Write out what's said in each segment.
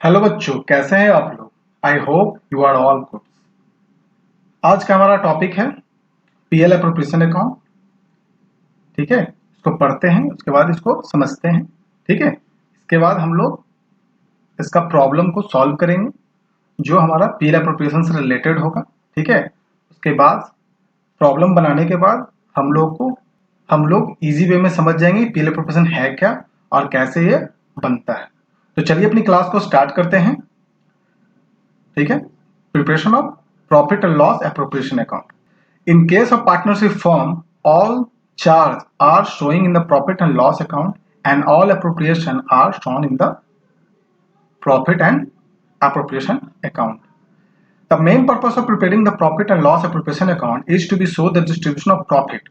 Hello बच्चों, कैसे हैं आप लोग। I hope you are all good. आज का हमारा टॉपिक है पीएल एप्रोप्रिएशन अकाउंट। ठीक है, इसको पढ़ते हैं, उसके बाद इसको समझते हैं। ठीक है, इसके बाद हम लोग इसका प्रॉब्लम को सॉल्व करेंगे जो हमारा पीएल एप्रोप्रिएशन से रिलेटेड होगा। ठीक है, उसके बाद प्रॉब्लम बनाने के बाद हम लोग इजी वे में समझ जाएंगे पीएल एप्रोप्रिएशन है क्या और कैसे ये बनता है। तो चलिए अपनी क्लास को स्टार्ट करते हैं। ठीक है, preparation of profit and loss appropriation account. In case of partnership firm, all charges are showing in the profit and loss account and all appropriation are shown in the profit and appropriation account. The main purpose of preparing the profit and loss appropriation account is to be show the distribution of profit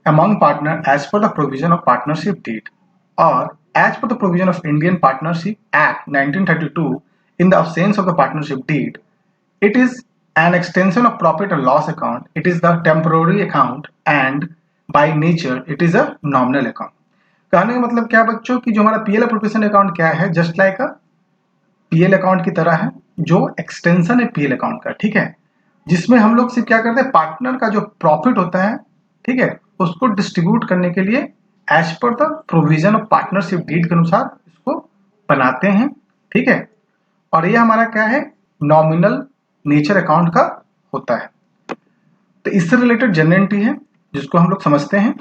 among partners as per the provision of partnership deed or as per the provision of Indian Partnership Act 1932 in the absence of the partnership deed. It is an extension of profit and loss account. It is the temporary account and by nature it is a nominal account. कहने का मतलब क्या बच्चों कि जो हमारा PL appropriation account क्या है, जस्ट लाइक अ पीएल अकाउंट की तरह है, जो एक्सटेंशन है पीएल अकाउंट का। ठीक है, जिसमें हम लोग सिर्फ क्या करते हैं, पार्टनर का जो प्रॉफिट होता है, ठीक है, उसको डिस्ट्रीब्यूट करने के लिए as per the provision of partnership deed के अनुसार इसको बनाते हैं। ठीक है, और ये हमारा क्या है, नॉमिनल नेचर अकाउंट का होता है। तो इससे रिलेटेड जनरल एंट्री है जिसको हम लोग समझते हैं।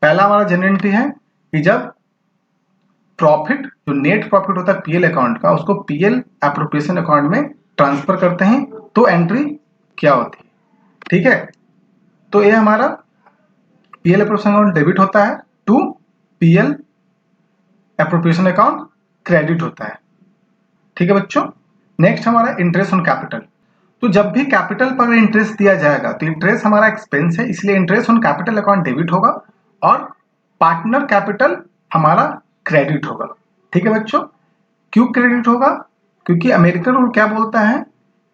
पहला हमारा जनरल एंट्री है कि जब प्रॉफिट, जो नेट प्रॉफिट होता है पीएल अकाउंट का, उसको पीएल एप्रोप्रिएशन अकाउंट में ट्रांसफर करते हैं तो एंट्री क्या होती है। ठीक है, तो ये हमारा पीएल एप्रोप्रिएशन अकाउंट डेबिट होता है to PL appropriation account credit होता है। ठीक है बच्चों, नेक्स्ट हमारा इंटरेस्ट ऑन कैपिटल। तो जब भी कैपिटल पर इंटरेस्ट दिया जाएगा तो इंटरेस्ट हमारा एक्सपेंस है, इसलिए interest on capital account debit होगा और पार्टनर कैपिटल हमारा क्रेडिट होगा। ठीक है बच्चों, क्यों क्रेडिट होगा, क्योंकि अमेरिकन रूल क्या बोलता है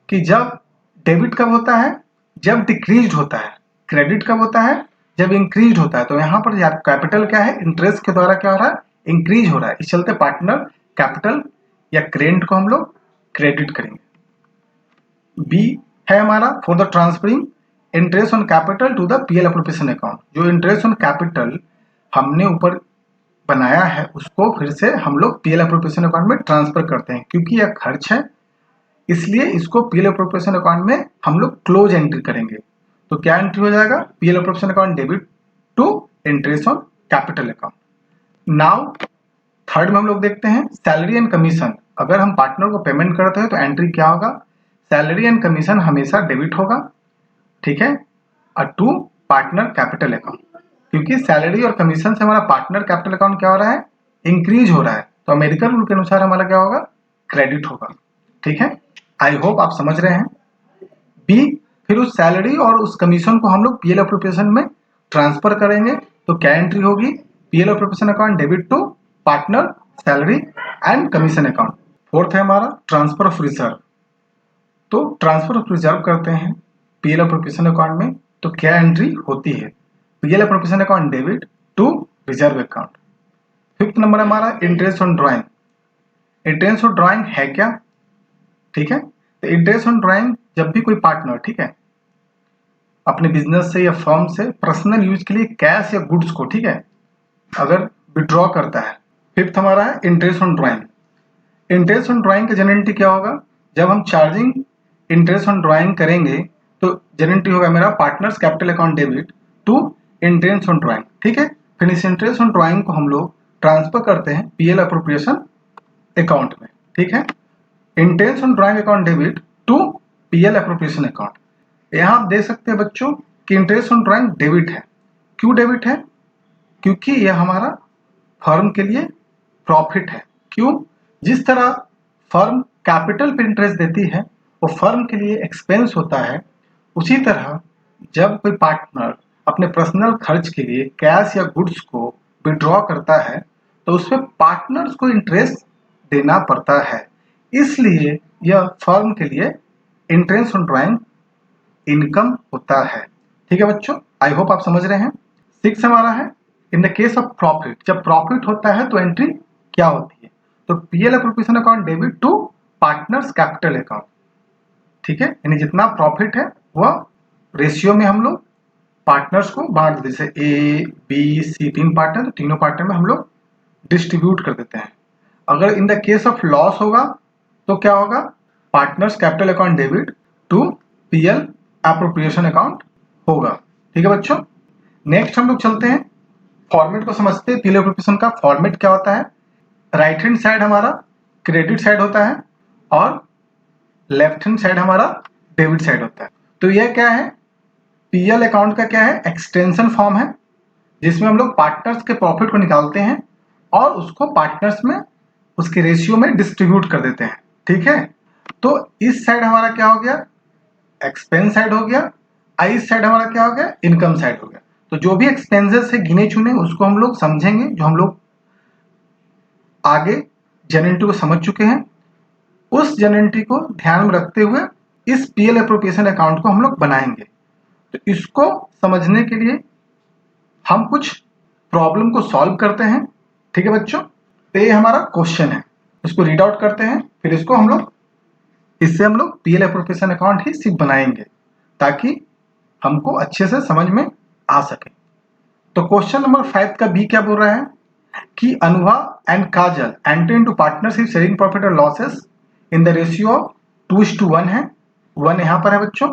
कि जब डेबिट कब होता है, जब डिक्रीज होता है, क्रेडिट कब होता है, जब इंक्रीज होता है। तो यहाँ पर कैपिटल क्या है, इंटरेस्ट के द्वारा क्या हो रहा है, इंक्रीज हो रहा है, इस चलते पार्टनर कैपिटल या क्रेडिट को हम लोग क्रेडिट करेंगे। बी है हमारा for the transferring interest on capital to the PL appropriation account. जो इंटरेस्ट ऑन कैपिटल हमने ऊपर बनाया है उसको फिर से हम लोग पीएल एप्रोप्रिएशन अकाउंट में ट्रांसफर करते हैं, क्योंकि यह खर्च है, इसलिए इसको पीएल एप्रोप्रिएशन अकाउंट में हम लोग क्लोज एंट्री करेंगे। तो क्या एंट्री हो जाएगा, P L appropriation account debit to interest on capital account. Now third में हम लोग देखते हैं सैलरी एंड कमीशन। अगर हम पार्टनर को पेमेंट करते हैं तो एंट्री क्या होगा, सैलरी एंड कमीशन हमेशा डेबिट होगा। ठीक है, और टू पार्टनर कैपिटल अकाउंट, क्योंकि सैलरी और कमीशन से हमारा पार्टनर कैपिटल अकाउंट क्या हो रहा है, इंक्रीज हो रहा है, तो अमेरिकन रूल के अनुसार हमारा क्या होगा, क्रेडिट होगा। ठीक है, आई होप आप समझ रहे हैं। बी, फिर उस सैलरी और उस कमीशन को हम लोग पीएल एप्रोप्रिएशन में ट्रांसफर करेंगे, तो क्या एंट्री होगी, P L appropriation account debit to partner salary and commission account. Fourth है हमारा ट्रांसफर ऑफ रिजर्व। तो ट्रांसफर ऑफ रिजर्व करते हैं पीएल एप्रोप्रिएशन अकाउंट में, तो क्या एंट्री होती है, PL appropriation account debit to reserve account. Fifth number हमारा interest on drawing. Interest on drawing है क्या, ठीक है, तो इंटरेस्ट ऑन ड्राइंग जब भी कोई पार्टनर, ठीक है, अपने बिजनेस से या फर्म से पर्सनल यूज के लिए कैश या गुड्स को, ठीक है, अगर विड्रॉ करता है। फिफ्थ हमारा है interest on drawing. Interest on drawing का जनरल क्या होगा, जब हम चार्जिंग इंटरेस्ट ऑन ड्राइंग करेंगे तो जनरल होगा मेरा partners capital account debit to interest on drawing. ठीक है, फिर इस इंटरेस्ट ऑन ड्राइंग को हम लोग ट्रांसफर करते हैं पीएल एप्रोप्रिएशन अकाउंट में। ठीक है, interest on drawing account debit to PL appropriation account. यहाँ आप देख सकते हैं बच्चों कि इंटरेस्ट ऑन ड्राइंग डेबिट है। क्यों डेबिट है, क्योंकि यह हमारा फर्म के लिए प्रॉफिट है। क्यों, जिस तरह फर्म कैपिटल पे इंटरेस्ट देती है वो फर्म के लिए एक्सपेंस होता है, उसी तरह जब कोई पार्टनर अपने पर्सनल खर्च के लिए कैश या गुड्स को विड्रॉ करता है तो उसमें पार्टनर्स को इंटरेस्ट देना पड़ता है, इसलिए यह फर्म के लिए इंटरेस्ट ऑन ड्राइंग इनकम होता है। ठीक है बच्चों, आई होप आप समझ रहे हैं। सिक्स हमारा है in the case of profit. जब प्रॉफिट होता है तो एंट्री क्या होती है, तो P L appropriation account debit to partners capital account, ठीक है, यानी जितना प्रॉफिट है वह रेशियो में हम लोग पार्टनर्स को बांट देते, जैसे ए बी सी 3 पार्टनर, तो तीनों पार्टनर में हम लोग डिस्ट्रीब्यूट कर देते हैं। अगर in the case of loss होगा तो क्या होगा, partners capital account debit to PL appropriation account होगा, ठीक है बच्चों। नेक्स्ट हम लोग चलते हैं, फॉर्मेट को समझते हैं। पीएल एप्रोप्रिएशन का फॉर्मेट क्या होता है, राइट हैंड साइड हमारा क्रेडिट साइड होता है और लेफ्ट हैंड साइड हमारा डेबिट साइड होता है। तो यह क्या है, पीएल अकाउंट का क्या है, एक्सटेंशन फॉर्म है जिसमें हम लोग पार्टनर्स के प्रॉफिट को निकालते हैं और उसको पार्टनर्स में उसके रेशियो में डिस्ट्रीब्यूट कर देते हैं, ठीक है। तो इस साइड हमारा क्या हो गया, एक्सपेंस साइड हो गया, इस साइड हमारा क्या हो गया, इनकम साइड हो गया। तो जो भी एक्सपेंसेस है गिने चुने उसको हम लोग समझेंगे, जो हम लोग आगे जनरेटिव को समझ चुके हैं, उस जनरेटिव को ध्यान में रखते हुए इस पीएल एप्रोप्रिएशन अकाउंट को हम लोग बनाएंगे। तो इसको समझने के लिए हम कुछ प्रॉब्लम को सॉल्व करते हैं, ठीक है बच्चों। तो ये हमारा क्वेश्चन है, इसको रीड आउट करते हैं, फिर इसको हम लोग इससे हम लोग पीएल एप्रोप्रिएशन अकाउंट ही सिर्फ बनाएंगे ताकि हमको अच्छे से समझ में आ सके। तो क्वेश्चन नंबर 5 का बी क्या बोल रहा है कि Anubha and Kajal enter into partnership sharing profit और लॉसेस इन द रेशियो 2:1 है, 1 यहाँ पर है बच्चों।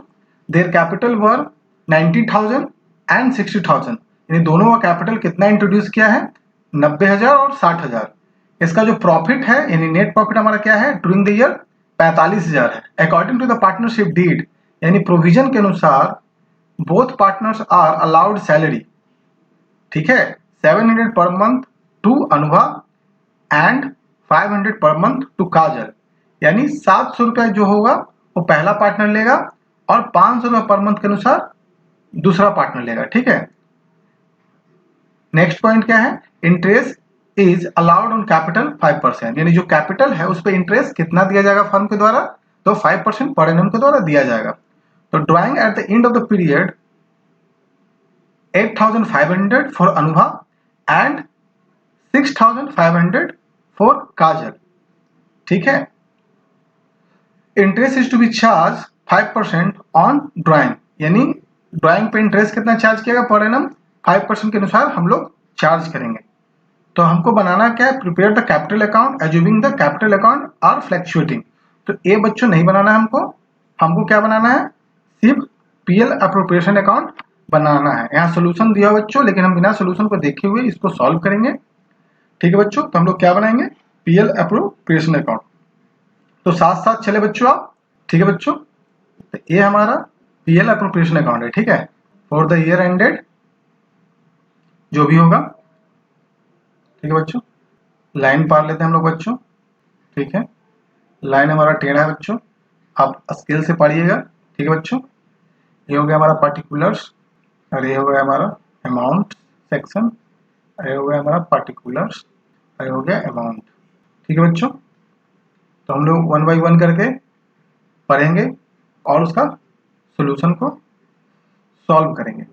देयर कैपिटल वर 90,000 एंड 60,000, यानी दोनों का कैपिटल कितना इंट्रोड्यूस किया है, 90,000 और 60,000। इसका जो प्रॉफिट है यानी नेट प्रॉफिट हमारा क्या है ड्यूरिंग द ईयर 45,000 है। According to the partnership deed, यानी प्रोविजन के अनुसार both partners are allowed salary, ठीक है, 700 per month to Anubha and 500 per month to काजल, यानी 700 रुपए जो होगा वो पहला पार्टनर लेगा और 500 रुपए पर मंथ के अनुसार दूसरा पार्टनर लेगा, ठीक है। नेक्स्ट पॉइंट क्या है, interest is allowed on capital 5%, यानी जो कैपिटल है उस पर इंटरेस्ट कितना दिया जाएगा फर्म के द्वारा, तो 5% पर एनम के द्वारा दिया जाएगा। तो drawing at the end of the period 8,500 for Anubha and 6,500 for Kajal, ठीक है। Interest is to be charge 5% on drawing, यानी ड्राइंग पे इंटरेस्ट कितना चार्ज किएगा पर एनम 5% के अनुसार हम लोग चार्ज करेंगे। तो हमको बनाना क्या है, prepare the capital account assuming the capital account are fluctuating. तो ये बच्चों नहीं बनाना है हमको क्या बनाना है, सिर्फ पीएल एप्रोप्रिएशन अकाउंट बनाना है। यहाँ सोल्यूशन दिया बच्चों, लेकिन हम बिना सोल्यूशन को देखे हुए इसको सॉल्व करेंगे, ठीक है बच्चों। तो हम लोग क्या बनाएंगे, पीएल एप्रोप्रिएशन अकाउंट। तो साथ साथ चले बच्चों आप, ठीक है बच्चों। तो ये हमारा पीएल एप्रोप्रिएशन अकाउंट है, ठीक है, फॉर द ईयर एंडेड जो भी होगा, ठीक है बच्चों। लाइन पार लेते हैं हम लोग बच्चों, ठीक है। लाइन हमारा टेढ़ा है बच्चों, आप स्केल से पढ़िएगा, ठीक है बच्चों। ये हो गया हमारा पार्टिकुलर्स और ये हो गया हमारा अमाउंट सेक्शन, ये हो गया हमारा पार्टिकुलर्स, ये हो गया अमाउंट, ठीक है बच्चों। तो हम लोग 1 बाई 1 करके पढ़ेंगे और उसका सॉल्यूशन को सॉल्व करेंगे।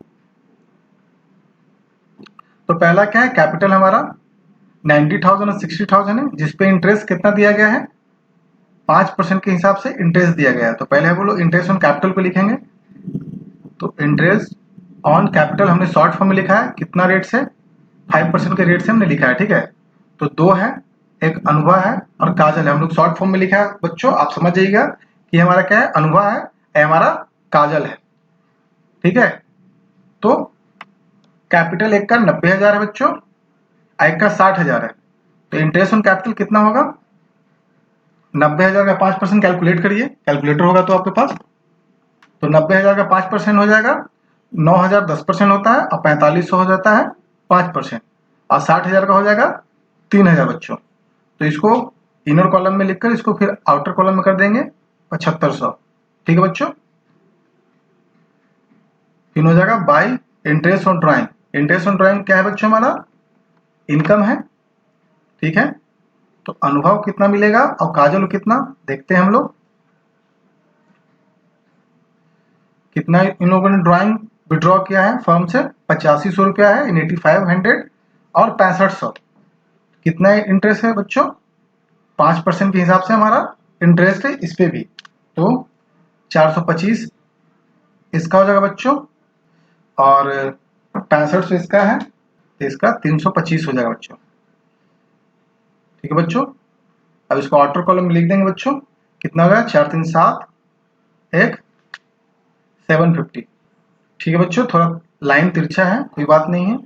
तो पहला क्या है, कैपिटल हमारा 90,000 और 60,000 है, जिसपे इंटरेस्ट कितना दिया गया है, 5% के हिसाब से इंटरेस्ट दिया गया है। तो पहले वो लोग इंटरेस्ट ऑन कैपिटल को लिखेंगे। तो इंटरेस्ट ऑन कैपिटल हमने शॉर्ट फॉर्म में लिखा है, कितना रेट से, 5% के रेट से हमने लिखा है, ठीक है। तो दो है, एक अनुभा है और काजल है, हम लोग शॉर्ट फॉर्म में लिखा है बच्चों। आप समझ जाइएगा कि हमारा क्या है, अनुभा है, हमारा काजल है, ठीक है। तो कैपिटल एक का 90,000 है बच्चों, एक का 60,000 है। तो इंटरेस्ट ऑन कैपिटल कितना होगा, 90,000 का 5% कैलकुलेट करिए, कैलकुलेटर होगा तो आपके पास। तो 90,000 का 5% हो जाएगा 9,000 10% होता है और 4500 हो जाता है 5%, और 60,000 का हो जाएगा 3,000 बच्चों। तो इसको इनर कॉलम में लिखकर इसको फिर आउटर कॉलम में कर देंगे 7500, ठीक है बच्चों। फिर हो जाएगा by interest on drawing. Interest on drawing क्या है बच्चों, हमारा इनकम है, ठीक है। तो अनुभव कितना मिलेगा और काजल कितना, देखते हैं हम लोग कितना इन लोगों ने ड्राइंग विड्रॉ किया है फर्म से, 8500 रुपया है, 8500 और 6500। कितना इंटरेस्ट है बच्चों, 5% के हिसाब से हमारा इंटरेस्ट है इस पे भी, तो 425 इसका हो जाएगा बच्चों, और 6500 इसका है, तो इसका 325 हो जाएगा बच्चों। ठीक है बच्चों, अब इसको आउटर कॉलम में लिख देंगे बच्चों, कितना हो गया 4 3 7 1 750। ठीक है बच्चों, थोड़ा लाइन तिरछा है, कोई बात नहीं है,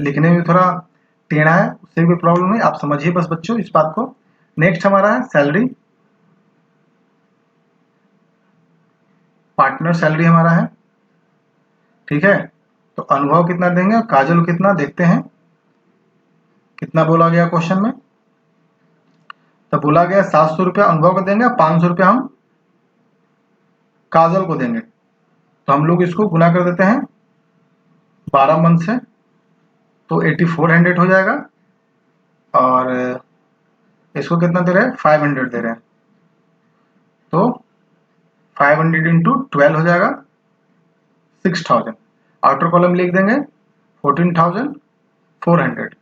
लिखने में थोड़ा टेढ़ा है, उससे कोई प्रॉब्लम नहीं, आप समझिए बस बच्चों इस बात को। नेक्स्ट हमारा है सैलरी, पार्टनर सैलरी हमारा है। ठीक है, तो अनुभव कितना देंगे और काजल कितना, देखते हैं कितना बोला गया क्वेश्चन में। तो बोला गया 700 रुपया अनुभव को देंगे, 500 रुपया हम काजल को देंगे। तो हम लोग इसको गुना कर देते हैं 12 मंथ से, तो 8400 हो जाएगा, और इसको कितना दे रहे हैं 500 दे रहे हैं, तो 500 इंटू 12 हो जाएगा 6000। आउटर कॉलम लिख देंगे 14400।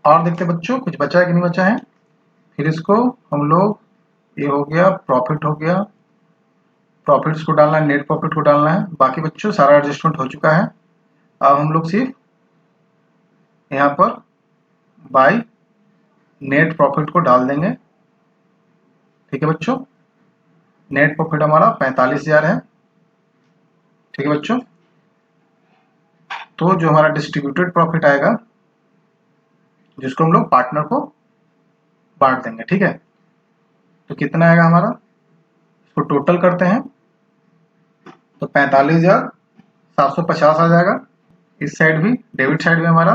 और देखते बच्चों कुछ बचा है कि नहीं बचा है। फिर इसको हम लोग, ये हो गया प्रॉफिट हो गया, प्रॉफिट्स को डालना है, नेट प्रॉफिट को डालना है, बाकी बच्चों सारा एडजस्टमेंट हो चुका है। अब हम लोग सिर्फ यहाँ पर बाय नेट प्रॉफिट को डाल देंगे। ठीक है बच्चों, नेट प्रॉफिट हमारा 45,000 है। ठीक है बच्चों, तो जो हमारा डिस्ट्रीब्यूटेड प्रॉफिट आएगा, जिसको हम लोग पार्टनर को बांट देंगे। ठीक है, तो कितना आएगा हमारा, इसको टोटल करते हैं, तो 45,750 आ जाएगा। इस साइड भी, डेबिट साइड में हमारा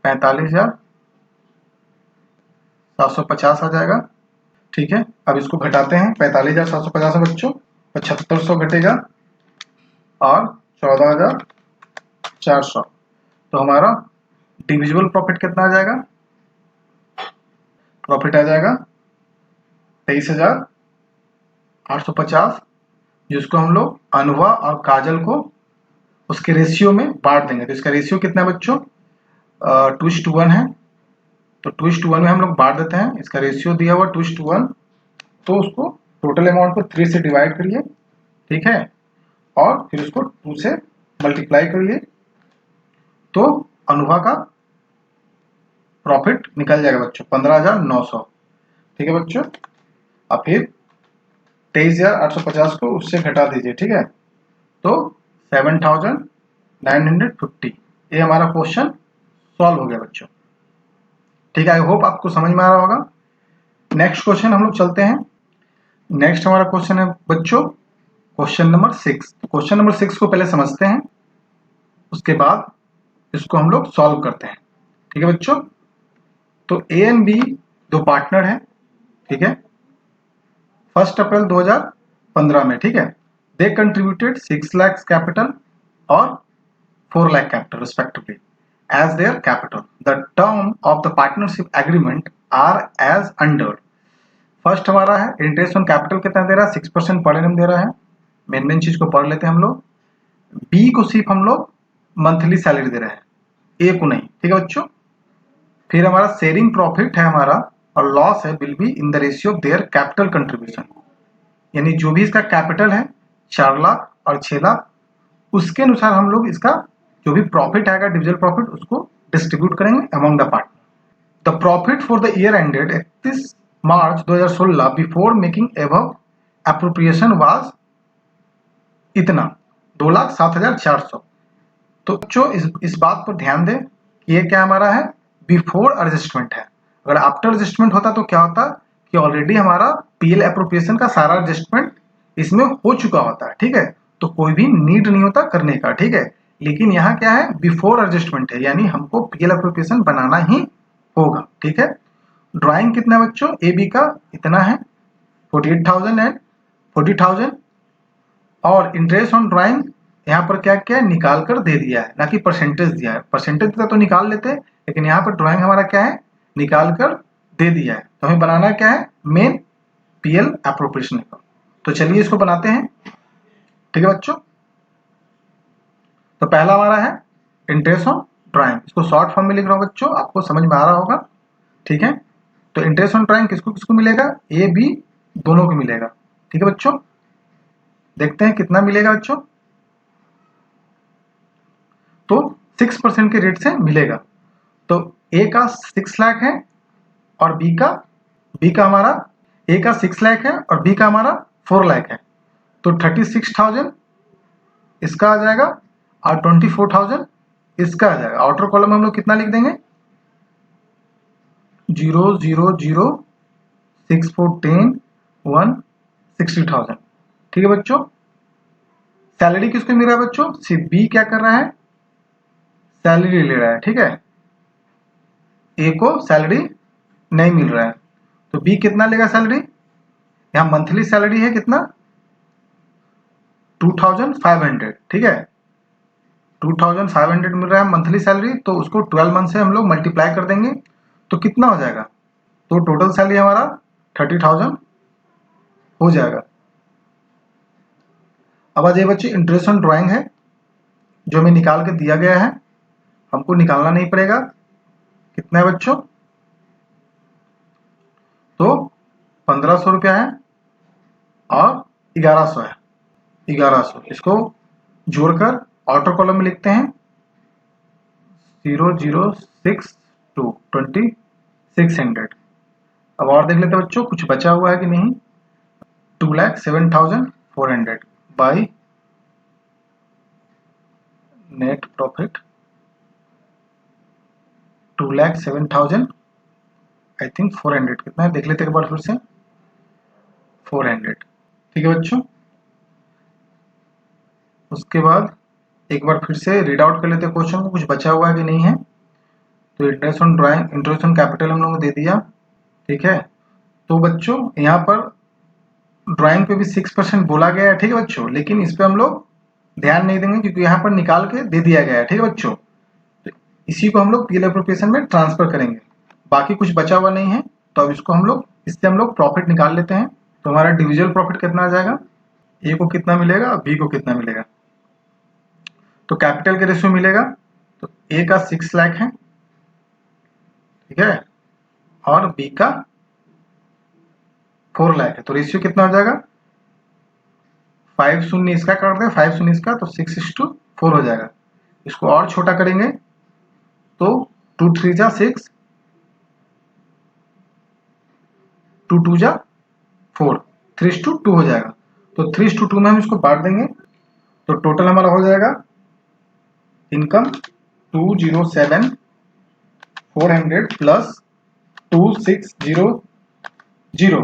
45,750 आ जाएगा। ठीक है, अब इसको घटाते हैं 45,750 बच्चों, 7500 घटेगा और 14,400, तो हमारा डिविजिबल प्रॉफिट कितना आ जाएगा, प्रॉफिट आ जाएगा 23,850, जिसको हम लोग अनुभा और काजल को उसके रेशियो में बांट देंगे। तो इसका रेशियो कितना है बच्चों, 2:1 है, तो 2:1 में हम लोग बांट देते हैं। इसका रेशियो दिया हुआ 2:1, तो उसको टोटल अमाउंट को 3 से डिवाइड करिए। ठीक है, और फिर उसको 2 से मल्टीप्लाई करिए, तो अनुभा का प्रॉफिट निकल जाएगा बच्चों 15,900। ठीक है बच्चों, अब फिर 23,850 को उससे घटा दीजिए। ठीक है, तो 7,950। ये हमारा क्वेश्चन सॉल्व हो गया बच्चों। ठीक है, आई होप आपको समझ में आ रहा होगा। नेक्स्ट क्वेश्चन हम लोग चलते हैं। नेक्स्ट हमारा क्वेश्चन है बच्चों क्वेश्चन नंबर 6। तो क्वेश्चन नंबर 6 को पहले समझते हैं, उसके बाद इसको हम लोग सॉल्व करते हैं। ठीक है बच्चों, तो ए एंड बी दो पार्टनर हैं। ठीक है, 1 अप्रैल 2015 में, ठीक है, दे कंट्रीब्यूटेड 6 लाख कैपिटल और 4 lakh capital respectively as their capital. The term of the partnership agreement are as under. First हमारा है इंटरेस्ट ऑन कैपिटल कितना दे रहा है, 6% पर एनम दे रहा है। मेन चीज को पढ़ लेते हैं हम लोग। बी को सिर्फ हम लोग मंथली सैलरी दे रहे हैं, ए को नहीं। ठीक है बच्चों, फिर हमारा शेयरिंग प्रॉफिट है हमारा, और लॉस है will be in the ratio of their capital contribution, यानी जो भी इसका कैपिटल है 4 लाख और 6 लाख, उसके अनुसार हम लोग इसका जो भी प्रॉफिट आएगा डिविजल प्रॉफिट, उसको डिस्ट्रीब्यूट करेंगे among the partner. The profit for the year ended 31 March 2016 before making above appropriation was इतना 2,07,400। तो बच्चों इस बात पर ध्यान दें कि ये क्या हमारा है, बिफोर एडजस्टमेंट है। अगर आफ्टर एडजस्टमेंट होता तो क्या होता कि ऑलरेडी हमारा पीएल एप्रोप्रिएशन का सारा एडजस्टमेंट इसमें हो चुका होता है। ठीक है, तो कोई भी नीड नहीं होता करने का। ठीक है, लेकिन यहाँ क्या है, बिफोर एडजस्टमेंट है, यानी हमको पीएल एप्रोप्रिएशन बनाना ही होगा। ठीक है, ड्राइंग कितना है बच्चों, ए बी का इतना है 48,000 एंड 40,000, और इंटरेस्ट ऑन ड्राइंग यहाँ पर क्या क्या निकाल कर दे दिया है, ना कि परसेंटेज दिया है। परसेंटेज का तो निकाल लेते, लेकिन यहाँ पर ड्राइंग हमारा क्या है, निकाल कर दे दिया है। तो हमें बनाना क्या है, मेन पीएल एप्रोप्रिएशन का। तो चलिए इसको बनाते हैं। ठीक है बच्चों, तो पहला हमारा है इंटरेस्ट ऑन ड्राइंग, इसको शॉर्ट फॉर्म में लिख रहा हूँ बच्चों, आपको समझ में आ रहा होगा, ठीक है। तो इंटरेस्ट ऑन ड्राइंग किसको किसको मिलेगा, ए बी दोनों को मिलेगा, ठीक है बच्चों। देखते हैं कितना मिलेगा बच्चों, तो 6% के रेट से मिलेगा। तो ए का 6 लाख है और बी का हमारा, ए का 6 लाख है और बी का हमारा 4 लाख है, तो 36,000 इसका आ जाएगा और 24,000 इसका आ जाएगा। आउटर कॉलम में हम लोग कितना लिख देंगे, 0 0 0 6 4 10 1 60,000, ठीक है बच्चों। सैलरी किसको मिल रहा है बच्चों, सिर्फ बी क्या कर रहा है, सैलरी ले रहा है, ठीक है। ए को सैलरी नहीं मिल रहा है, तो बी कितना लेगा सैलरी, यहां मंथली सैलरी है कितना 2,500, ठीक है। 2,500 मिल रहा है मंथली सैलरी, तो उसको 12 मंथ से हम लोग मल्टीप्लाई कर देंगे, तो कितना हो जाएगा, तो टोटल सैलरी हमारा 30,000 हो जाएगा। अब आज ये बच्चे इंटरेस्ट ऑन ड्राइंग है जो हमें निकाल के दिया गया है, हमको निकालना नहीं पड़ेगा। कितना है बच्चों, तो 1,500 रुपया है और 1,100 है, 1,100 इसको जोड़कर आउटर कॉलम में लिखते हैं 0,062 2600। अब और देख लेते हैं बच्चों कुछ बचा हुआ है कि नहीं, 2,07,400 by net profit 2,07,000 I think 400, कितना है देख लेते हैं एक बार फिर से, 400, ठीक है बच्चों। उसके बाद एक बार फिर से रीड आउट कर लेते हैं क्वेश्चन को, कुछ बचा हुआ है कि नहीं है। तो interest on drawing, interest on capital हम लोगों ने दे दिया, ठीक है। तो बच्चों यहाँ पर ड्राइंग पे भी 6% बोला गया है, ठीक है बच्चों, लेकिन इस पे हम लोग ध्यान नहीं देंगे क्योंकि यहाँ पर निकाल के दे दिया गया है, ठीक है बच्चों। तो इसी को हम लोग पीएल एप्रोप्रिएशन में ट्रांसफर करेंगे, बाकी कुछ बचा हुआ नहीं है। तो अब इसको हम लोग, इससे हम लोग प्रॉफिट निकाल लेते हैं। तो हमारा डिविजल प्रॉफिट कितना आ जाएगा, ए को कितना मिलेगा, बी को कितना मिलेगा। तो कैपिटल के रेशियो मिलेगा, तो ए का 6 लाख है, ठीक है, और बी का 4 लाख है, तो रेशियो कितना हो जाएगा, 5 शून्य इसका कर दे, 5 शून्य इसका, तो 6:4 हो जाएगा। इसको और छोटा करेंगे तो 2 3 जा 6, 2 2 जा 4, 3:2 हो जाएगा। तो 3:2 में हम इसको बांट देंगे, तो टोटल हमारा हो जाएगा इनकम 207,400 प्लस 2,600,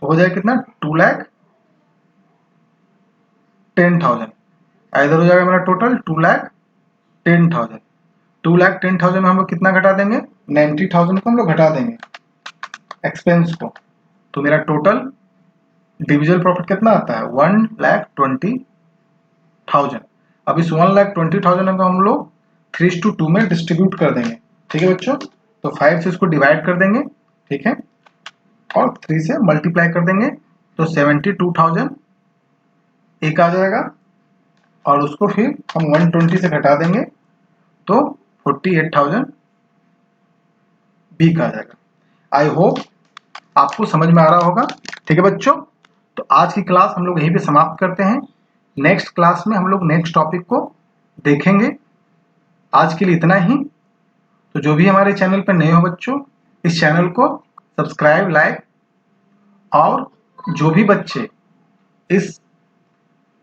तो हो जाएगा कितना 2,10,000। इधर हो जाएगा मेरा टोटल 2,10,000। 2,10,000 में हम लोग कितना घटा देंगे, 90,000 को हम लोग घटा देंगे एक्सपेंस को, तो मेरा टोटल डिविजल प्रॉफिट कितना आता है 1,20,000। अब इस 1,20,000 को हम लोग 3:2 में डिस्ट्रीब्यूट कर देंगे, ठीक है बच्चों। तो 5 से इसको डिवाइड कर देंगे, ठीक है, और 3 से मल्टीप्लाई कर देंगे, तो 72,000 एक आ जाएगा, और उसको फिर हम 120 से घटा देंगे, तो 48,000 बी का आ जाएगा। आई होप आपको समझ में आ रहा होगा, ठीक है बच्चों। तो आज की क्लास हम लोग यहीं पे समाप्त करते हैं, नेक्स्ट क्लास में हम लोग नेक्स्ट टॉपिक को देखेंगे। आज के लिए इतना ही। तो जो भी हमारे चैनल पर नए हो बच्चों, इस चैनल को सब्सक्राइब, लाइक, और जो भी बच्चे इस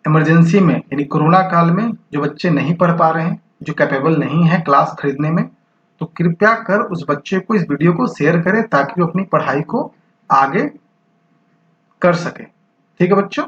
इमरजेंसी में यानी कोरोना काल में जो बच्चे नहीं पढ़ पा रहे हैं, जो कैपेबल नहीं है क्लास खरीदने में, तो कृपया कर उस बच्चे को इस वीडियो को शेयर करें ताकि वो अपनी पढ़ाई को आगे कर सके, ठीक है बच्चों।